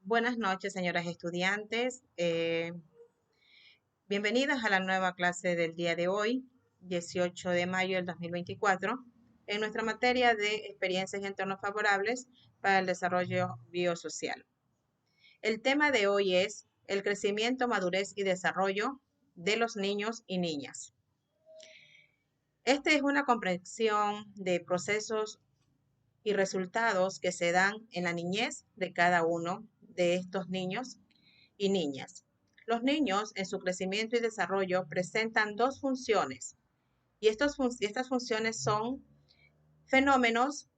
Buenas noches, señoras estudiantes. Bienvenidas a la nueva clase del día de hoy, 18 de mayo del 2024, en nuestra materia de experiencias y entornos favorables para el desarrollo biosocial. El tema de hoy es el crecimiento, madurez y desarrollo de los niños y niñas. Esta es una comprensión de procesos y resultados que se dan en la niñez de cada uno de estos niños y niñas. Los niños en su crecimiento y desarrollo presentan dos funciones y estas funciones son fenómenos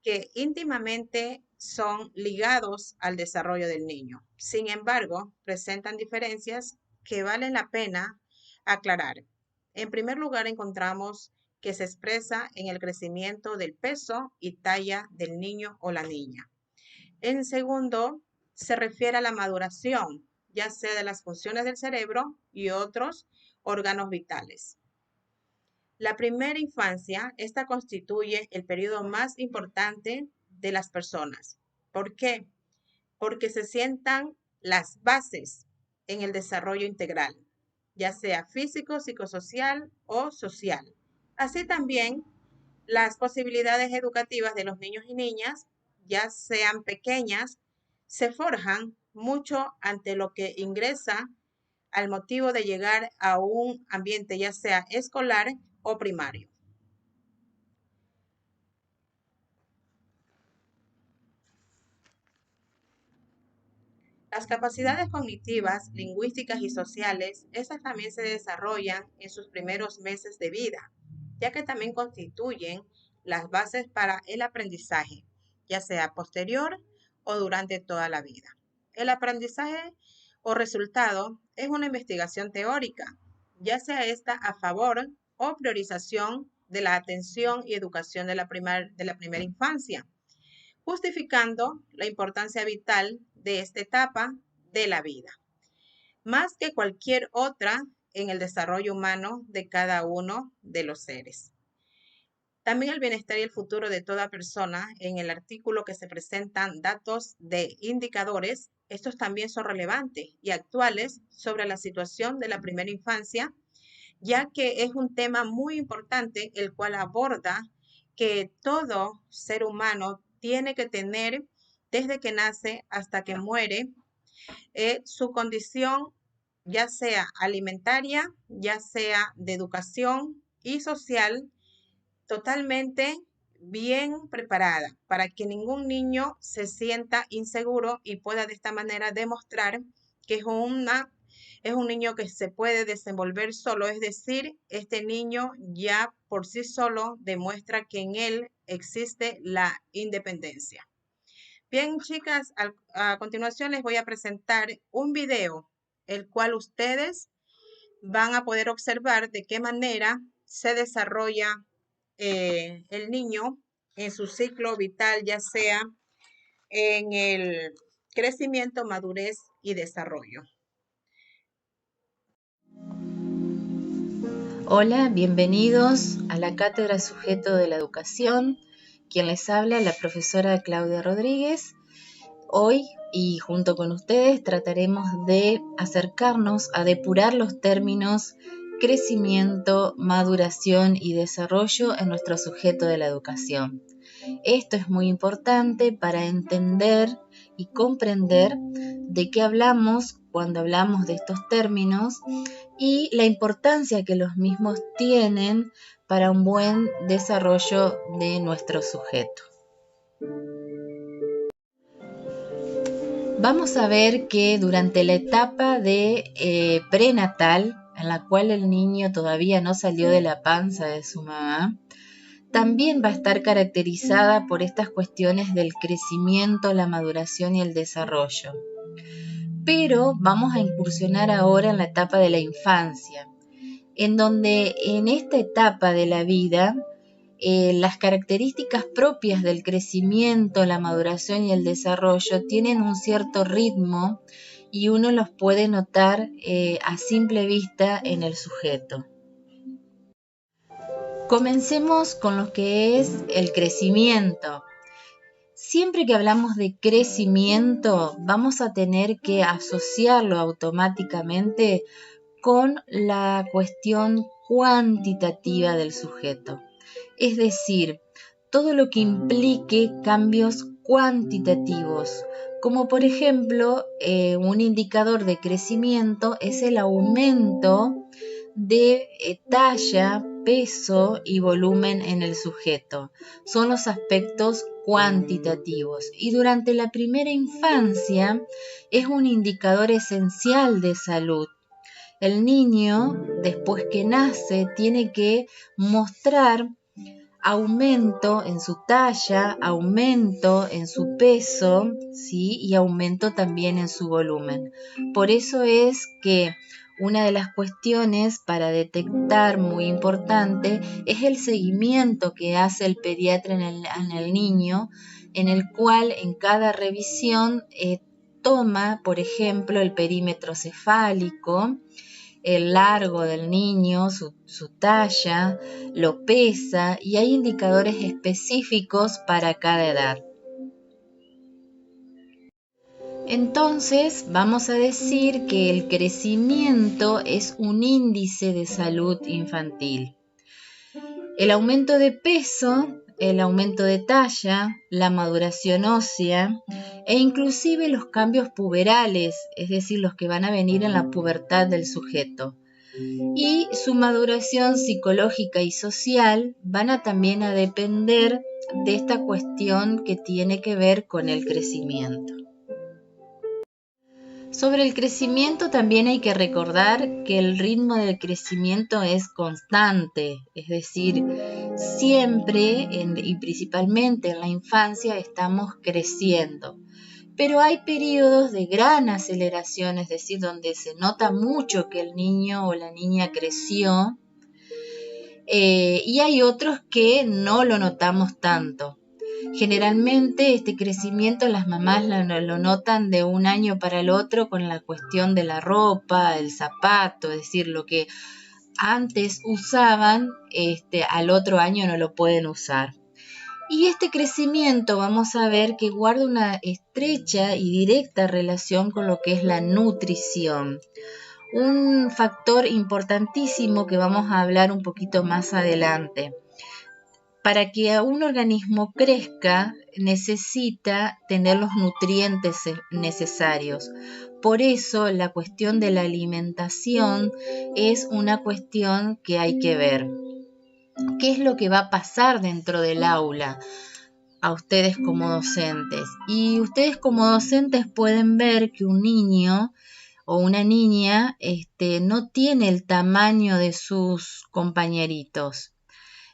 que íntimamente son ligados al desarrollo del niño. Sin embargo, presentan diferencias que valen la pena aclarar. En primer lugar, encontramos que se expresa en el crecimiento del peso y talla del niño o la niña. En segundo, se refiere a la maduración, ya sea de las funciones del cerebro y otros órganos vitales. La primera infancia, esta constituye el periodo más importante de las personas. ¿Por qué? Porque se sientan las bases en el desarrollo integral, ya sea físico, psicosocial o social. Así también, las posibilidades educativas de los niños y niñas, ya sean pequeñas, se forjan mucho ante lo que ingresa al motivo de llegar a un ambiente ya sea escolar o primario. Las capacidades cognitivas, lingüísticas y sociales, estas también se desarrollan en sus primeros meses de vida, ya que también constituyen las bases para el aprendizaje, ya sea posterior o durante toda la vida. El aprendizaje o resultado es una investigación teórica, ya sea esta a favor o priorización de la atención y educación de la primera infancia, justificando la importancia vital de esta etapa de la vida, más que cualquier otra en el desarrollo humano de cada uno de los seres. También el bienestar y el futuro de toda persona. En el artículo que se presentan datos de indicadores, estos también son relevantes y actuales sobre la situación de la primera infancia, ya que es un tema muy importante, el cual aborda que todo ser humano tiene que tener desde que nace hasta que muere su condición, ya sea alimentaria, ya sea de educación y social, totalmente bien preparada para que ningún niño se sienta inseguro y pueda de esta manera demostrar que es un niño que se puede desenvolver solo, es decir, este niño ya por sí solo demuestra que en él existe la independencia. Bien, chicas, a continuación les voy a presentar un video, el cual ustedes van a poder observar de qué manera se desarrolla el niño en su ciclo vital, ya sea en el crecimiento, madurez y desarrollo. Hola, bienvenidos a la Cátedra Sujeto de la Educación. Quien les habla, la profesora Claudia Rodríguez. Hoy y junto con ustedes trataremos de acercarnos a depurar los términos crecimiento, maduración y desarrollo en nuestro sujeto de la educación. Esto es muy importante para entender y comprender de qué hablamos cuando hablamos de estos términos y la importancia que los mismos tienen para un buen desarrollo de nuestro sujeto. Vamos a ver que durante la etapa de prenatal, en la cual el niño todavía no salió de la panza de su mamá, también va a estar caracterizada por estas cuestiones del crecimiento, la maduración y el desarrollo. Pero vamos a incursionar ahora en la etapa de la infancia, en donde en esta etapa de la vida las características propias del crecimiento, la maduración y el desarrollo tienen un cierto ritmo y uno los puede notar a simple vista en el sujeto. Comencemos con lo que es el crecimiento. Siempre que hablamos de crecimiento, vamos a tener que asociarlo automáticamente con la cuestión cuantitativa del sujeto. Es decir, todo lo que implique cambios cuantitativos, como por ejemplo, un indicador de crecimiento es el aumento de talla, peso y volumen en el sujeto. Son los aspectos cuantitativos y durante la primera infancia es un indicador esencial de salud. El niño, después que nace, tiene que mostrar aumento en su talla, aumento en su peso, ¿sí? Y aumento también en su volumen. Por eso es que una de las cuestiones para detectar muy importante es el seguimiento que hace el pediatra en el niño, en el cual en cada revisión toma, por ejemplo, el perímetro cefálico, el largo del niño, su talla, lo pesa y hay indicadores específicos para cada edad. Entonces, vamos a decir que el crecimiento es un índice de salud infantil. El aumento de peso, el aumento de talla, la maduración ósea e inclusive los cambios puberales, es decir, los que van a venir en la pubertad del sujeto. Y su maduración psicológica y social van también a depender de esta cuestión que tiene que ver con el crecimiento. Sobre el crecimiento también hay que recordar que el ritmo del crecimiento es constante, es decir, siempre y principalmente en la infancia estamos creciendo. Pero hay periodos de gran aceleración, es decir, donde se nota mucho que el niño o la niña creció, y hay otros que no lo notamos tanto. Generalmente este crecimiento las mamás lo notan de un año para el otro con la cuestión de la ropa, el zapato, es decir, lo que antes usaban, al otro año no lo pueden usar. Y este crecimiento vamos a ver que guarda una estrecha y directa relación con lo que es la nutrición. Un factor importantísimo que vamos a hablar un poquito más adelante. Para que un organismo crezca, necesita tener los nutrientes necesarios. Por eso la cuestión de la alimentación es una cuestión que hay que ver. ¿Qué es lo que va a pasar dentro del aula a ustedes como docentes? Y ustedes como docentes pueden ver que un niño o una niña no tiene el tamaño de sus compañeritos.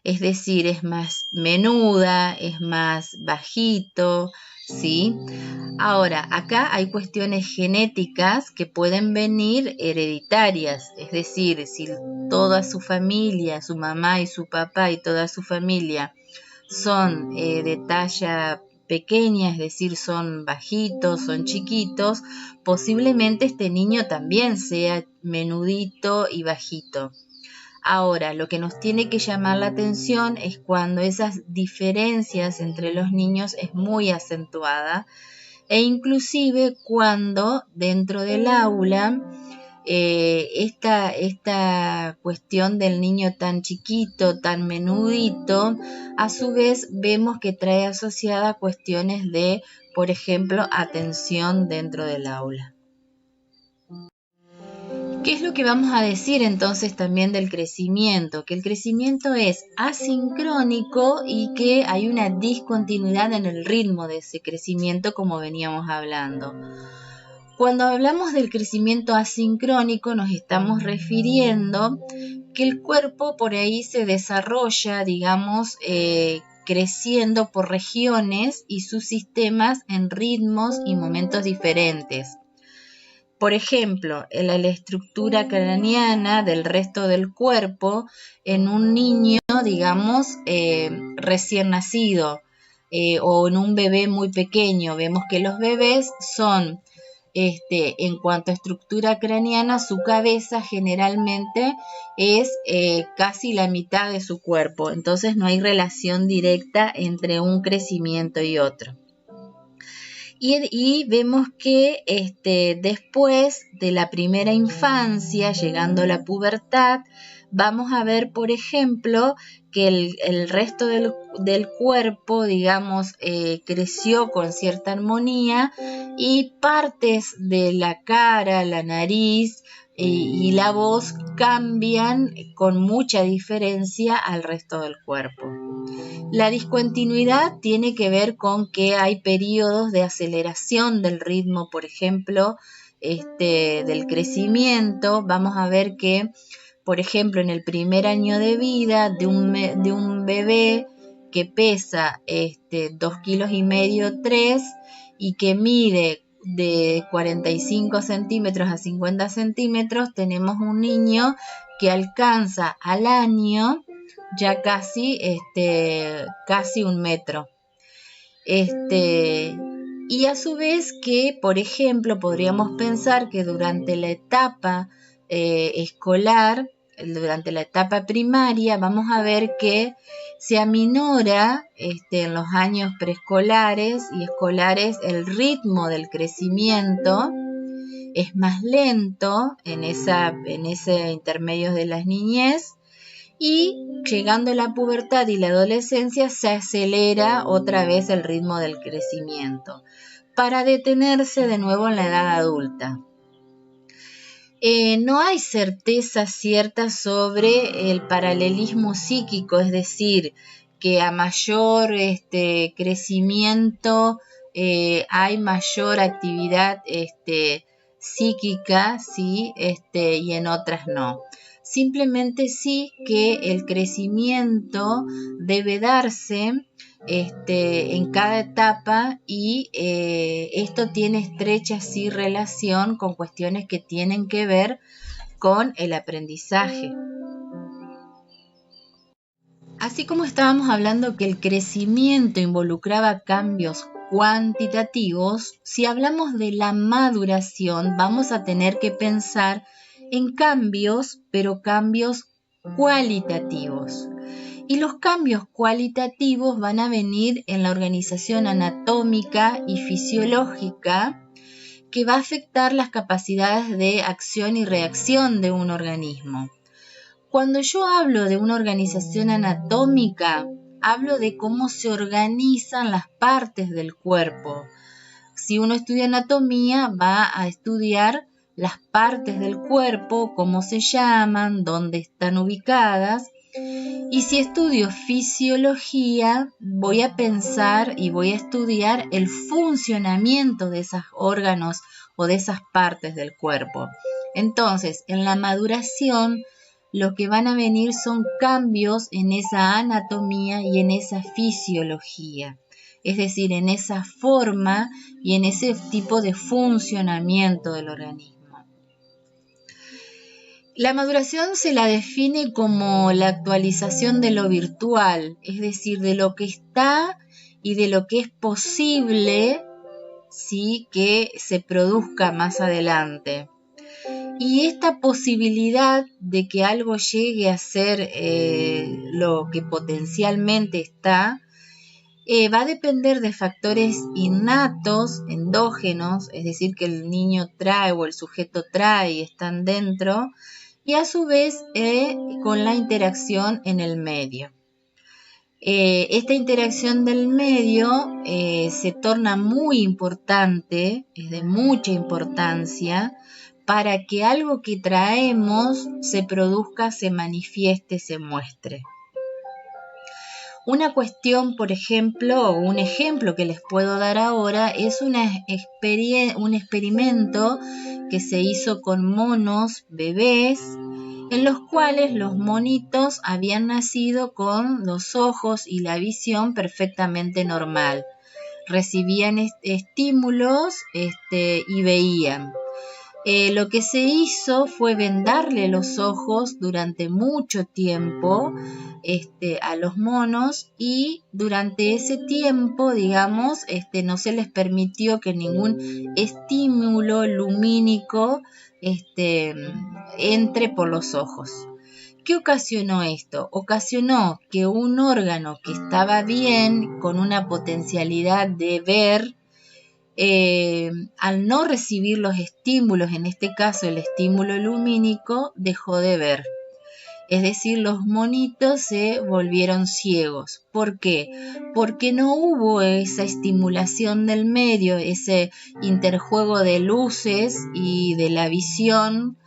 Es decir, es más menuda, es más bajito, ¿sí? Ahora, acá hay cuestiones genéticas que pueden venir hereditarias, es decir, si toda su familia, su mamá y su papá y toda su familia son de talla pequeña, es decir, son bajitos, son chiquitos, posiblemente este niño también sea menudito y bajito. Ahora, lo que nos tiene que llamar la atención es cuando esas diferencias entre los niños es muy acentuada e inclusive cuando dentro del aula esta cuestión del niño tan chiquito, tan menudito, a su vez vemos que trae asociada cuestiones de, por ejemplo, atención dentro del aula. ¿Qué es lo que vamos a decir entonces también del crecimiento? Que el crecimiento es asincrónico y que hay una discontinuidad en el ritmo de ese crecimiento como veníamos hablando. Cuando hablamos del crecimiento asincrónico nos estamos refiriendo que el cuerpo por ahí se desarrolla, digamos, creciendo por regiones y sus sistemas en ritmos y momentos diferentes. Por ejemplo, la estructura craneana del resto del cuerpo en un niño, digamos, recién nacido o en un bebé muy pequeño. Vemos que los bebés son, en cuanto a estructura craneana, su cabeza generalmente es casi la mitad de su cuerpo. Entonces no hay relación directa entre un crecimiento y otro. Y vemos que después de la primera infancia, llegando a la pubertad, vamos a ver, por ejemplo, que el resto del cuerpo, digamos, creció con cierta armonía y partes de la cara, la nariz y la voz cambian con mucha diferencia al resto del cuerpo. La discontinuidad tiene que ver con que hay periodos de aceleración del ritmo, por ejemplo, del crecimiento. Vamos a ver que, por ejemplo, en el primer año de vida de un bebé que pesa 2,5 kilos, 3, y que mide de 45 centímetros a 50 centímetros, tenemos un niño que alcanza al año ya casi 1 metro. Y a su vez que, por ejemplo, podríamos pensar que durante la etapa escolar, durante la etapa primaria, vamos a ver que se aminora en los años preescolares y escolares el ritmo del crecimiento, es más lento en ese intermedio de la niñez, y llegando la pubertad y la adolescencia se acelera otra vez el ritmo del crecimiento para detenerse de nuevo en la edad adulta. No hay certeza cierta sobre el paralelismo psíquico, es decir, que a mayor crecimiento hay mayor actividad psíquica, ¿sí? Y en otras no. Simplemente sí que el crecimiento debe darse en cada etapa y esto tiene estrecha sí relación con cuestiones que tienen que ver con el aprendizaje. Así como estábamos hablando que el crecimiento involucraba cambios cuantitativos, si hablamos de la maduración vamos a tener que pensar en cambios, pero cambios cualitativos. Y los cambios cualitativos van a venir en la organización anatómica y fisiológica, que va a afectar las capacidades de acción y reacción de un organismo. Cuando yo hablo de una organización anatómica, hablo de cómo se organizan las partes del cuerpo. Si uno estudia anatomía, va a estudiar las partes del cuerpo, cómo se llaman, dónde están ubicadas. Y si estudio fisiología, voy a pensar y voy a estudiar el funcionamiento de esos órganos o de esas partes del cuerpo. Entonces, en la maduración, lo que van a venir son cambios en esa anatomía y en esa fisiología, es decir, en esa forma y en ese tipo de funcionamiento del organismo. La maduración se la define como la actualización de lo virtual, es decir, de lo que está y de lo que es posible, ¿sí?, que se produzca más adelante. Y esta posibilidad de que algo llegue a ser lo que potencialmente está, va a depender de factores innatos, endógenos, es decir, que el niño trae o el sujeto trae y están dentro, y a su vez con la interacción en el medio. Esta interacción del medio se torna muy importante, es de mucha importancia, para que algo que traemos se produzca, se manifieste, se muestre. Una cuestión, por ejemplo, o un ejemplo que les puedo dar ahora es un experimento que se hizo con monos bebés, en los cuales los monitos habían nacido con los ojos y la visión perfectamente normal. Recibían estímulos y veían. Lo que se hizo fue vendarle los ojos durante mucho tiempo a los monos, y durante ese tiempo, digamos, no se les permitió que ningún estímulo lumínico entre por los ojos. ¿Qué ocasionó esto? Ocasionó que un órgano que estaba bien, con una potencialidad de ver, al no recibir los estímulos, en este caso el estímulo lumínico, dejó de ver. Es decir, los monitos se volvieron ciegos. ¿Por qué? Porque no hubo esa estimulación del medio, ese interjuego de luces y de la visión,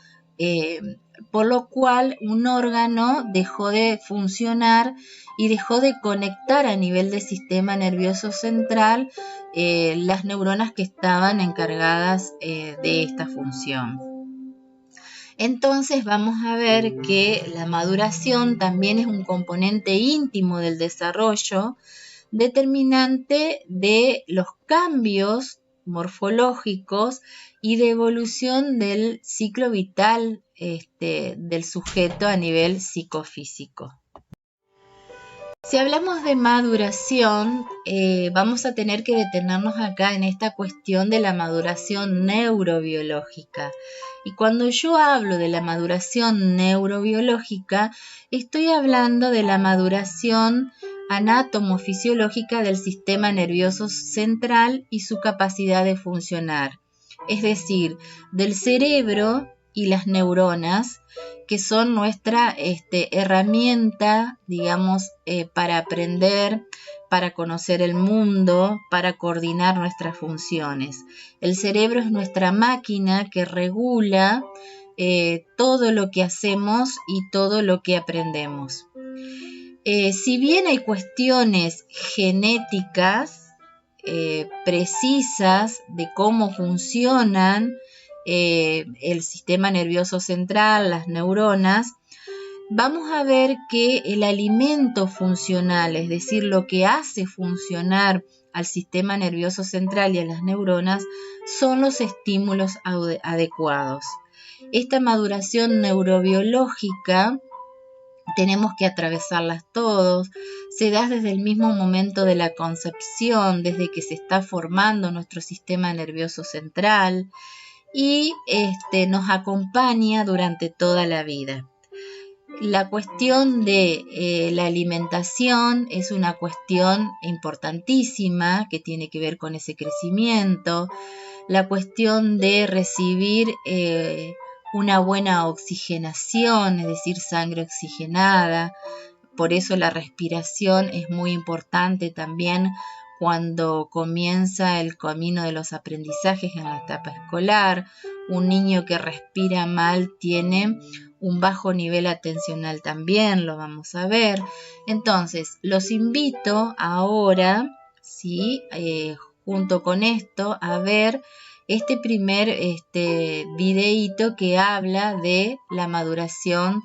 por lo cual un órgano dejó de funcionar y dejó de conectar a nivel del sistema nervioso central las neuronas que estaban encargadas de esta función. Entonces vamos a ver que la maduración también es un componente íntimo del desarrollo, determinante de los cambios morfológicos y de evolución del ciclo vital del sujeto a nivel psicofísico. Si hablamos de maduración, vamos a tener que detenernos acá en esta cuestión de la maduración neurobiológica. Y cuando yo hablo de la maduración neurobiológica, estoy hablando de la maduración anátomo-fisiológica del sistema nervioso central y su capacidad de funcionar. Es decir, del cerebro y las neuronas, que son nuestra herramienta, digamos, para aprender, para conocer el mundo, para coordinar nuestras funciones. El cerebro es nuestra máquina que regula todo lo que hacemos y todo lo que aprendemos. Si bien hay cuestiones genéticas precisas de cómo funcionan el sistema nervioso central, las neuronas, vamos a ver que el alimento funcional, es decir, lo que hace funcionar al sistema nervioso central y a las neuronas, son los estímulos adecuados. Esta maduración neurobiológica tenemos que atravesarlas todos, se da desde el mismo momento de la concepción, desde que se está formando nuestro sistema nervioso central, y nos acompaña durante toda la vida. La cuestión de la alimentación es una cuestión importantísima que tiene que ver con ese crecimiento. La cuestión de recibir una buena oxigenación, es decir, sangre oxigenada. Por eso la respiración es muy importante también cuando comienza el camino de los aprendizajes en la etapa escolar. Un niño que respira mal tiene un bajo nivel atencional también, lo vamos a ver. Entonces, los invito ahora, ¿sí? Junto con esto, a ver este primer videíto que habla de la maduración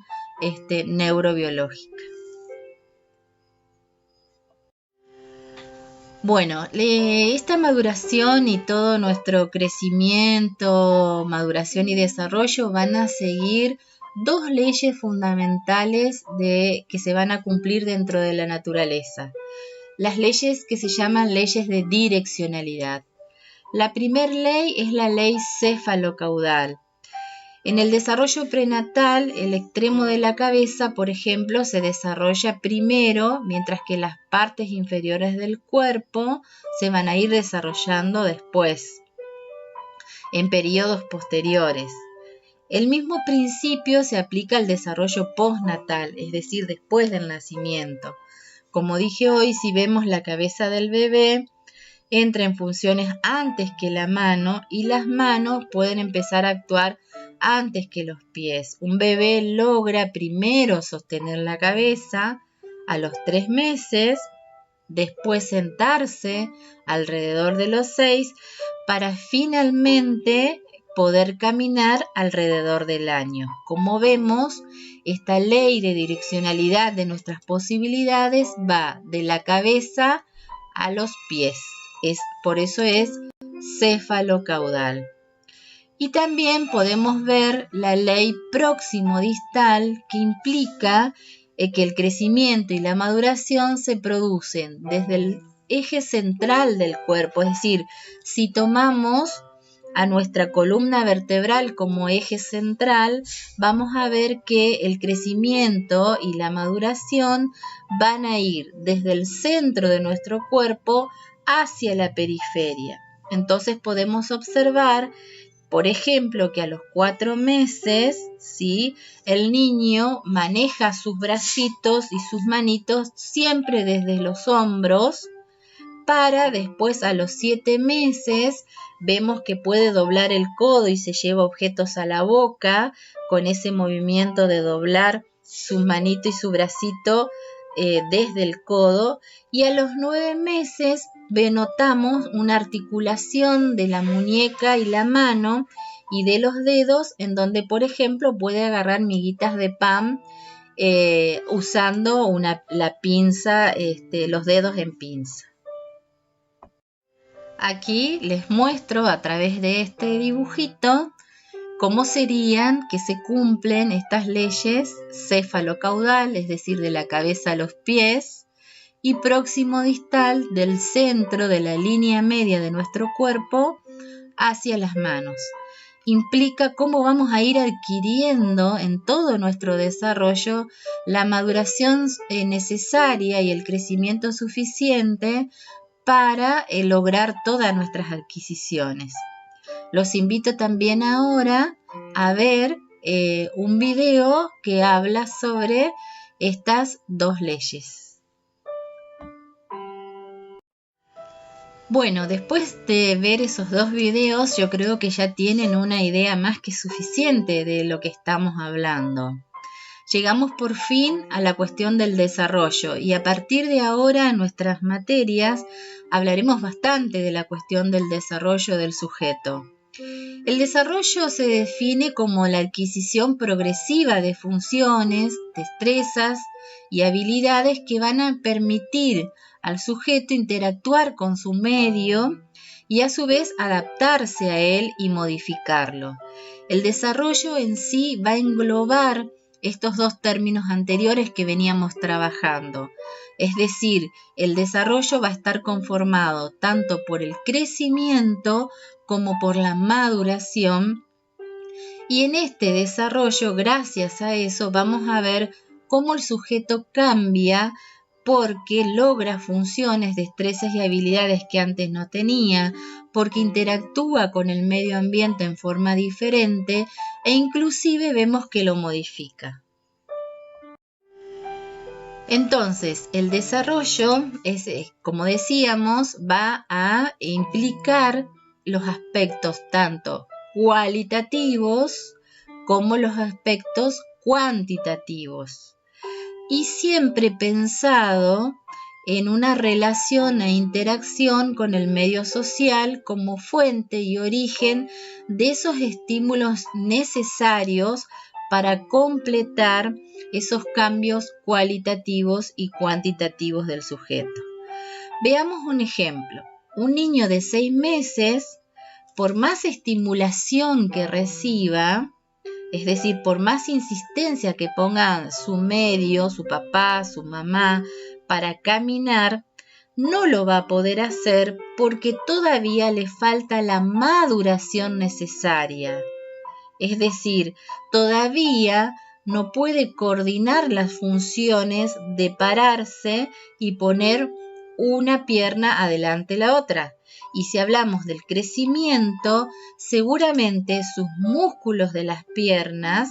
neurobiológica. Bueno, esta maduración y todo nuestro crecimiento, maduración y desarrollo van a seguir dos leyes fundamentales que se van a cumplir dentro de la naturaleza. Las leyes que se llaman leyes de direccionalidad. La primera ley es la ley cefalocaudal. En el desarrollo prenatal, el extremo de la cabeza, por ejemplo, se desarrolla primero, mientras que las partes inferiores del cuerpo se van a ir desarrollando después, en periodos posteriores. El mismo principio se aplica al desarrollo postnatal, es decir, después del nacimiento. Como dije hoy, si vemos la cabeza del bebé, entra en funciones antes que la mano y las manos pueden empezar a actuar antes que los pies. Un bebé logra primero sostener la cabeza a los 3 meses, después sentarse alrededor de los 6 para finalmente poder caminar alrededor del año. Como vemos, esta ley de direccionalidad de nuestras posibilidades va de la cabeza a los pies. Por eso es cefalocaudal. Y también podemos ver la ley próximo-distal, que implica que el crecimiento y la maduración se producen desde el eje central del cuerpo. Es decir, si tomamos a nuestra columna vertebral como eje central, vamos a ver que el crecimiento y la maduración van a ir desde el centro de nuestro cuerpo hacia la periferia. Entonces podemos observar, por ejemplo, que a los 4 meses, ¿sí?, el niño maneja sus bracitos y sus manitos siempre desde los hombros, para después a los 7 meses vemos que puede doblar el codo y se lleva objetos a la boca con ese movimiento de doblar su manito y su bracito desde el codo, y a los 9 meses notamos una articulación de la muñeca y la mano y de los dedos, en donde por ejemplo puede agarrar miguitas de pan usando la pinza, los dedos en pinza. Aquí les muestro a través de este dibujito cómo serían que se cumplen estas leyes céfalo-caudal, es decir, de la cabeza a los pies, y próximo-distal, del centro de la línea media de nuestro cuerpo hacia las manos. Implica cómo vamos a ir adquiriendo en todo nuestro desarrollo la maduración necesaria y el crecimiento suficiente para lograr todas nuestras adquisiciones. Los invito también ahora a ver un video que habla sobre estas dos leyes. Bueno, después de ver esos dos videos, yo creo que ya tienen una idea más que suficiente de lo que estamos hablando. Llegamos por fin a la cuestión del desarrollo y a partir de ahora en nuestras materias hablaremos bastante de la cuestión del desarrollo del sujeto. El desarrollo se define como la adquisición progresiva de funciones, destrezas y habilidades que van a permitir al sujeto interactuar con su medio y a su vez adaptarse a él y modificarlo. El desarrollo en sí va a englobar estos dos términos anteriores que veníamos trabajando. Es decir, el desarrollo va a estar conformado tanto por el crecimiento como por la maduración. Y en este desarrollo, gracias a eso, vamos a ver cómo el sujeto cambia porque logra funciones, destrezas y habilidades que antes no tenía, porque interactúa con el medio ambiente en forma diferente e inclusive vemos que lo modifica. Entonces, el desarrollo, como decíamos, va a implicar los aspectos tanto cualitativos como los aspectos cuantitativos. Y siempre pensado en una relación e interacción con el medio social como fuente y origen de esos estímulos necesarios para completar esos cambios cualitativos y cuantitativos del sujeto. Veamos un ejemplo. Un niño de 6 meses, por más estimulación que reciba, es decir, por más insistencia que ponga su medio, su papá, su mamá, para caminar, no lo va a poder hacer porque todavía le falta la maduración necesaria. Es decir, todavía no puede coordinar las funciones de pararse y poner una pierna adelante la otra. Y si hablamos del crecimiento, seguramente sus músculos de las piernas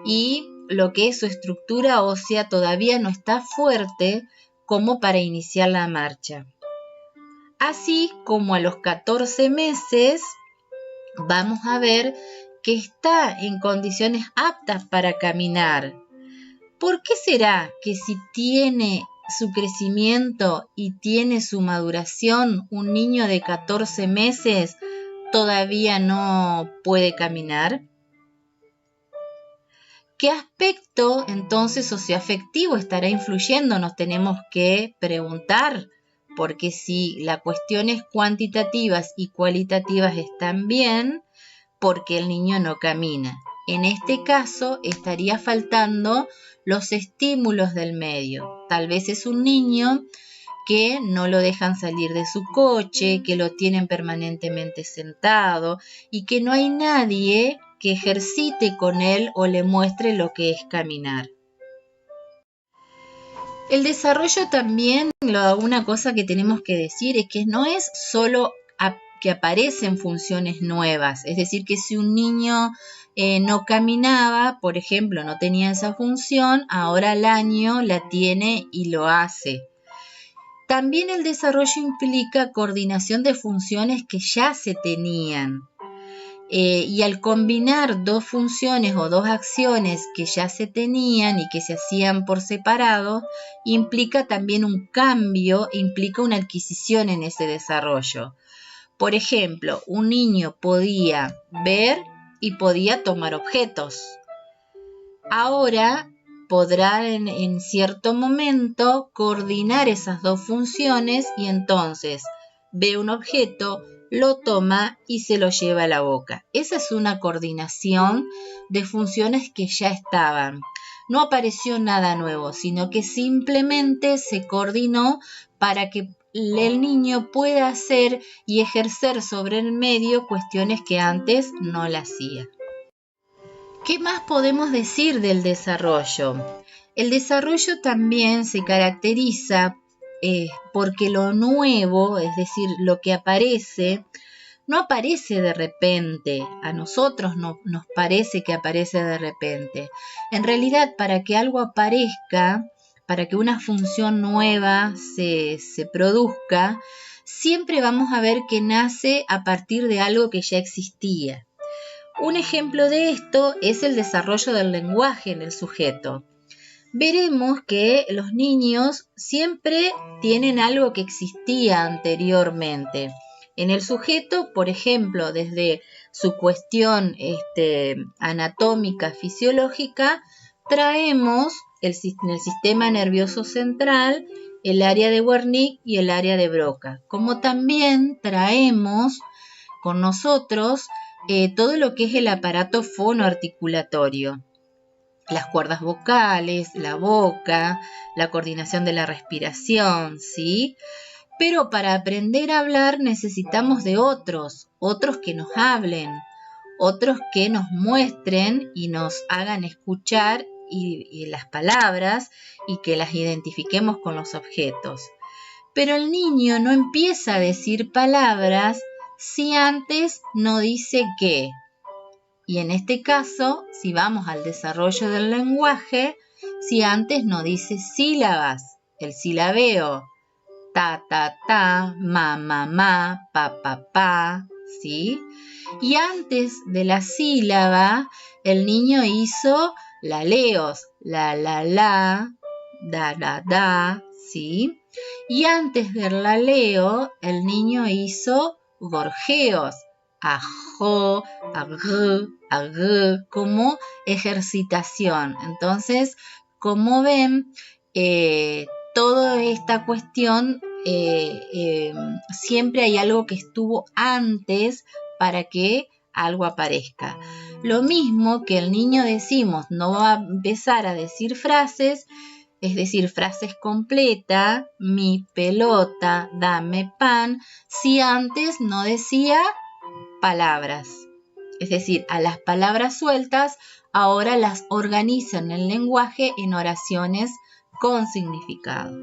y lo que es su estructura ósea todavía no está fuerte como para iniciar la marcha. Así como a los 14 meses vamos a ver que está en condiciones aptas para caminar. ¿Por qué será que si tiene su crecimiento y tiene su maduración, un niño de 14 meses todavía no puede caminar? ¿Qué aspecto entonces socioafectivo estará influyendo? Nos tenemos que preguntar, porque si las cuestiones cuantitativas y cualitativas están bien, ¿por qué el niño no camina? En este caso estaría faltando los estímulos del medio. Tal vez es un niño que no lo dejan salir de su coche, que lo tienen permanentemente sentado y que no hay nadie que ejercite con él o le muestre lo que es caminar. El desarrollo también, una cosa que tenemos que decir es que no es solo que aparecen funciones nuevas. Es decir, que si un niño no caminaba, por ejemplo, no tenía esa función, ahora al año la tiene y lo hace. También el desarrollo implica coordinación de funciones que ya se tenían. Y al combinar dos funciones o dos acciones que ya se tenían y que se hacían por separado, implica también un cambio, implica una adquisición en ese desarrollo. Por ejemplo, un niño podía ver y podía tomar objetos. Ahora podrá en cierto momento coordinar esas dos funciones y entonces ve un objeto, lo toma y se lo lleva a la boca. Esa es una coordinación de funciones que ya estaban. No apareció nada nuevo, sino que simplemente se coordinó para que el niño pueda hacer y ejercer sobre el medio cuestiones que antes no la hacía. ¿Qué más podemos decir del desarrollo? El desarrollo también se caracteriza porque lo nuevo, es decir, lo que aparece, no aparece de repente. A nosotros no nos parece que aparece de repente. En realidad, para que algo aparezca, para que una función nueva se produzca, siempre vamos a ver que nace a partir de algo que ya existía. Un ejemplo de esto es el desarrollo del lenguaje en el sujeto. Veremos que los niños siempre tienen algo que existía anteriormente. En el sujeto, por ejemplo, desde su cuestión anatómica, fisiológica, traemos en el sistema nervioso central el área de Wernicke y el área de Broca, como también traemos con nosotros todo lo que es el aparato fonoarticulatorio. Las cuerdas vocales, la boca, la coordinación de la respiración, ¿sí? Pero para aprender a hablar necesitamos de otros que nos hablen, otros que nos muestren y nos hagan escuchar y las palabras y que las identifiquemos con los objetos. Pero el niño no empieza a decir palabras si antes no dice qué. Y en este caso, si vamos al desarrollo del lenguaje, si antes no dice sílabas, el silabeo, ta, ta, ta, ma, pa, ¿sí? Y antes de la sílaba, el niño hizo laleos, la, da, ¿sí? Y antes del laleo, el niño hizo gorjeos, ajo, como ejercitación. Entonces, como ven, toda esta cuestión, siempre hay algo que estuvo antes para que algo aparezca. Lo mismo que el niño decimos, no va a empezar a decir frases, es decir, frases completas, mi pelota, dame pan, si antes no decía palabras. Es decir, a las palabras sueltas ahora las organiza en el lenguaje en oraciones con significado.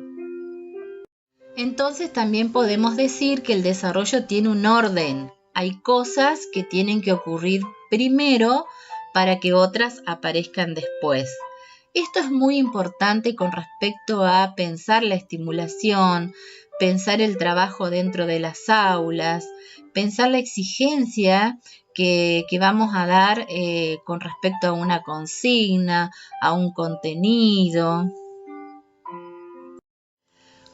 Entonces también podemos decir que el desarrollo tiene un orden. Hay cosas que tienen que ocurrir primero para que otras aparezcan después. Esto es muy importante con respecto a pensar la estimulación, pensar el trabajo dentro de las aulas, pensar la exigencia que vamos a dar con respecto a una consigna, a un contenido.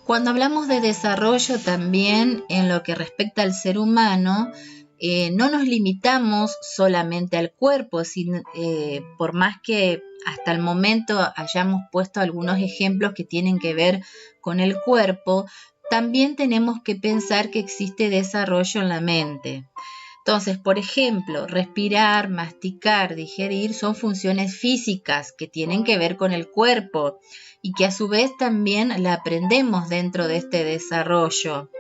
Cuando hablamos de desarrollo también en lo que respecta al ser humano, no nos limitamos solamente al cuerpo, por más que hasta el momento hayamos puesto algunos ejemplos que tienen que ver con el cuerpo, también tenemos que pensar que existe desarrollo en la mente. Entonces, por ejemplo, respirar, masticar, digerir son funciones físicas que tienen que ver con el cuerpo y que a su vez también la aprendemos dentro de este desarrollo.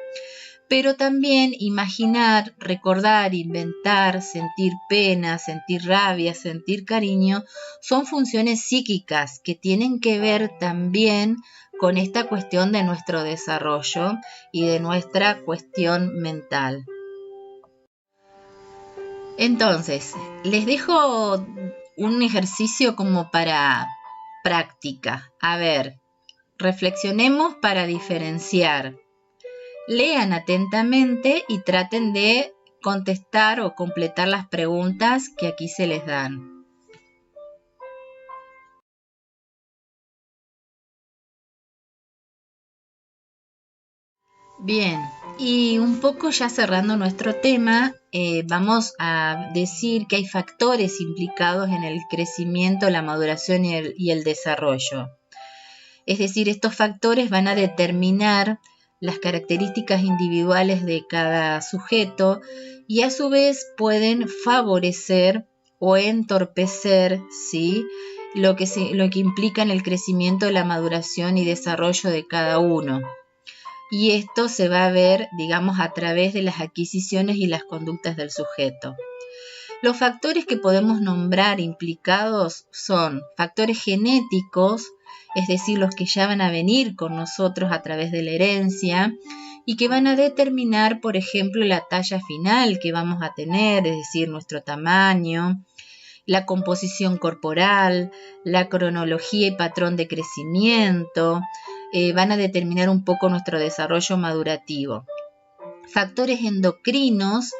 Pero también imaginar, recordar, inventar, sentir pena, sentir rabia, sentir cariño, son funciones psíquicas que tienen que ver también con esta cuestión de nuestro desarrollo y de nuestra cuestión mental. Entonces, les dejo un ejercicio como para práctica. A ver, reflexionemos para diferenciar. Lean atentamente y traten de contestar o completar las preguntas que aquí se les dan. Bien, y un poco ya cerrando nuestro tema, vamos a decir que hay factores implicados en el crecimiento, la maduración y el desarrollo. Es decir, estos factores van a determinar las características individuales de cada sujeto y a su vez pueden favorecer o entorpecer, ¿sí?, lo que implica en el crecimiento, la maduración y desarrollo de cada uno. Y esto se va a ver, digamos, a través de las adquisiciones y las conductas del sujeto. Los factores que podemos nombrar implicados son factores genéticos, es decir, los que ya van a venir con nosotros a través de la herencia y que van a determinar, por ejemplo, la talla final que vamos a tener, es decir, nuestro tamaño, la composición corporal, la cronología y patrón de crecimiento, van a determinar un poco nuestro desarrollo madurativo. Factores endocrinos,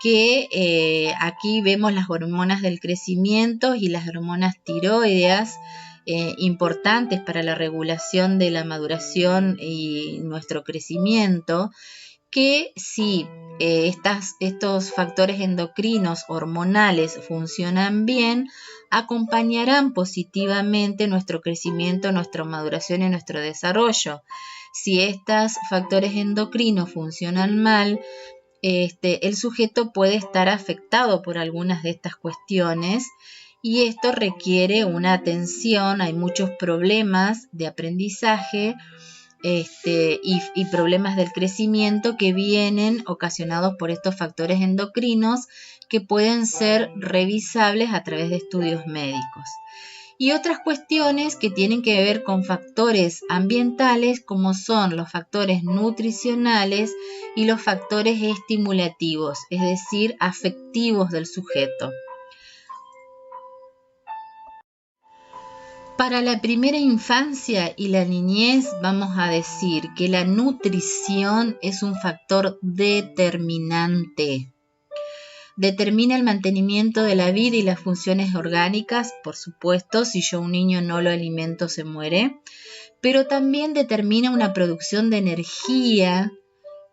que aquí vemos las hormonas del crecimiento y las hormonas tiroideas, importantes para la regulación de la maduración y nuestro crecimiento, que si estos factores endocrinos hormonales funcionan bien, acompañarán positivamente nuestro crecimiento, nuestra maduración y nuestro desarrollo. Si estos factores endocrinos funcionan mal, el sujeto puede estar afectado por algunas de estas cuestiones y esto requiere una atención. Hay muchos problemas de aprendizaje y problemas del crecimiento que vienen ocasionados por estos factores endocrinos que pueden ser revisables a través de estudios médicos. Y otras cuestiones que tienen que ver con factores ambientales, como son los factores nutricionales y los factores estimulativos, es decir, afectivos del sujeto. Para la primera infancia y la niñez vamos a decir que la nutrición es un factor determinante. Determina el mantenimiento de la vida y las funciones orgánicas, por supuesto, si yo a un niño no lo alimento se muere, pero también determina una producción de energía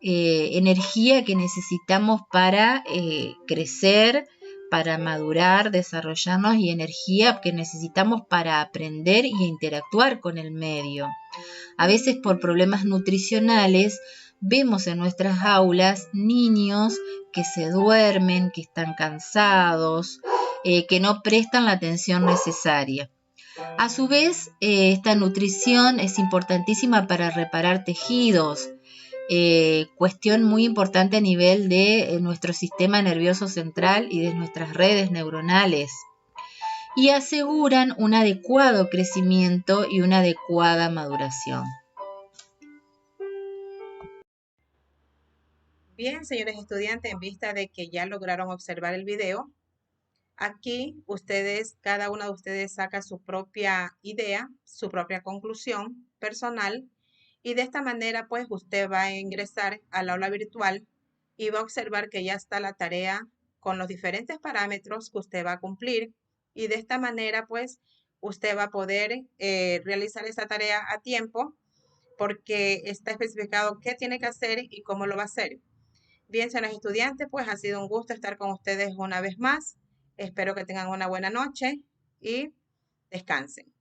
que necesitamos para crecer, para madurar, desarrollarnos, y energía que necesitamos para aprender y interactuar con el medio. A veces por problemas nutricionales vemos en nuestras aulas niños que se duermen, que están cansados, que no prestan la atención necesaria. A su vez, esta nutrición es importantísima para reparar tejidos, cuestión muy importante a nivel de nuestro sistema nervioso central y de nuestras redes neuronales, y aseguran un adecuado crecimiento y una adecuada maduración. Bien, señores estudiantes, en vista de que ya lograron observar el video, aquí ustedes, cada uno de ustedes saca su propia idea, su propia conclusión personal, y de esta manera pues usted va a ingresar al aula virtual y va a observar que ya está la tarea con los diferentes parámetros que usted va a cumplir, y de esta manera pues usted va a poder realizar esa tarea a tiempo porque está especificado qué tiene que hacer y cómo lo va a hacer. Bien, señores estudiantes, pues ha sido un gusto estar con ustedes una vez más. Espero que tengan una buena noche y descansen.